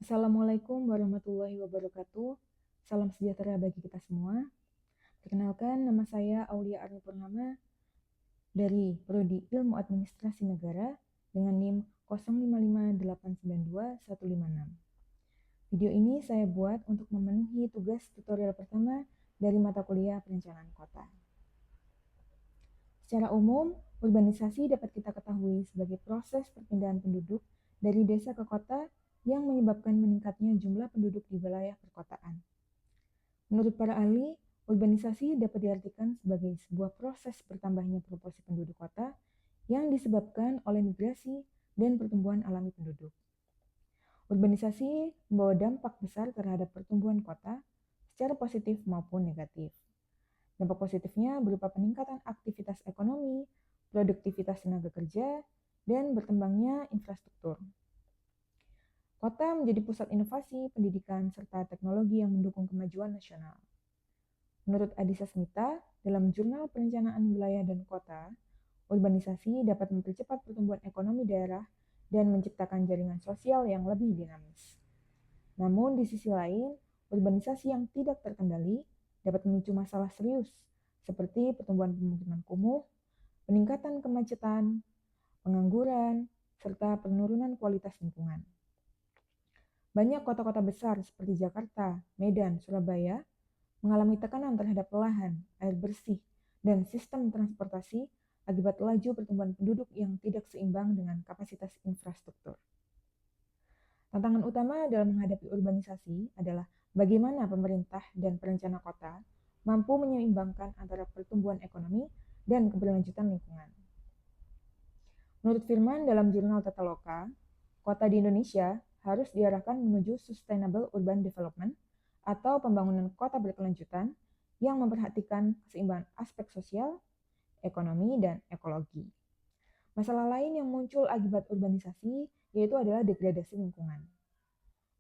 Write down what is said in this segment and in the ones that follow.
Assalamualaikum warahmatullahi wabarakatuh. Salam sejahtera bagi kita semua. Perkenalkan, nama saya Aulia Arni Purnama dari Prodi Ilmu Administrasi Negara dengan NIM 0558921156. Video ini saya buat untuk memenuhi tugas tutorial pertama dari mata kuliah Perencanaan Kota. Secara umum, urbanisasi dapat kita ketahui sebagai proses perpindahan penduduk dari desa ke kota yang menyebabkan meningkatnya jumlah penduduk di wilayah perkotaan. Menurut para ahli, urbanisasi dapat diartikan sebagai sebuah proses bertambahnya proporsi penduduk kota yang disebabkan oleh migrasi dan pertumbuhan alami penduduk. Urbanisasi membawa dampak besar terhadap pertumbuhan kota secara positif maupun negatif. Dampak positifnya berupa peningkatan aktivitas ekonomi, produktivitas tenaga kerja, dan berkembangnya infrastruktur. Kota menjadi pusat inovasi, pendidikan, serta teknologi yang mendukung kemajuan nasional. Menurut Adhisa Smita, dalam Jurnal Perencanaan Wilayah dan Kota, urbanisasi dapat mempercepat pertumbuhan ekonomi daerah dan menciptakan jaringan sosial yang lebih dinamis. Namun di sisi lain, urbanisasi yang tidak terkendali dapat memicu masalah serius seperti pertumbuhan pemukiman kumuh, peningkatan kemacetan, pengangguran, serta penurunan kualitas lingkungan. Banyak kota-kota besar seperti Jakarta, Medan, Surabaya mengalami tekanan terhadap lahan, air bersih, dan sistem transportasi akibat laju pertumbuhan penduduk yang tidak seimbang dengan kapasitas infrastruktur. Tantangan utama dalam menghadapi urbanisasi adalah bagaimana pemerintah dan perencana kota mampu menyeimbangkan antara pertumbuhan ekonomi dan keberlanjutan lingkungan. Menurut Firman dalam jurnal Tata Loka, kota di Indonesia harus diarahkan menuju Sustainable Urban Development atau pembangunan kota berkelanjutan yang memperhatikan keseimbangan aspek sosial, ekonomi, dan ekologi. Masalah lain yang muncul akibat urbanisasi yaitu adalah degradasi lingkungan.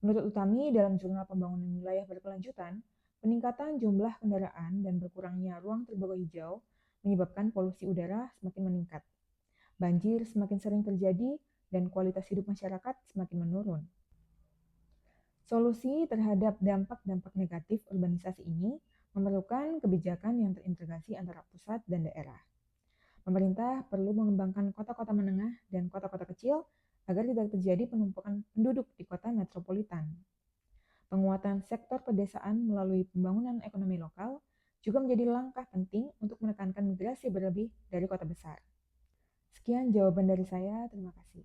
Menurut Utami dalam jurnal Pembangunan Wilayah Berkelanjutan, peningkatan jumlah kendaraan dan berkurangnya ruang terbuka hijau menyebabkan polusi udara semakin meningkat. Banjir semakin sering terjadi dan kualitas hidup masyarakat semakin menurun. Solusi terhadap dampak-dampak negatif urbanisasi ini memerlukan kebijakan yang terintegrasi antara pusat dan daerah. Pemerintah perlu mengembangkan kota-kota menengah dan kota-kota kecil agar tidak terjadi penumpukan penduduk di kota metropolitan. Penguatan sektor pedesaan melalui pembangunan ekonomi lokal juga menjadi langkah penting untuk menekankan migrasi berlebih dari kota besar. Sekian jawaban dari saya, terima kasih.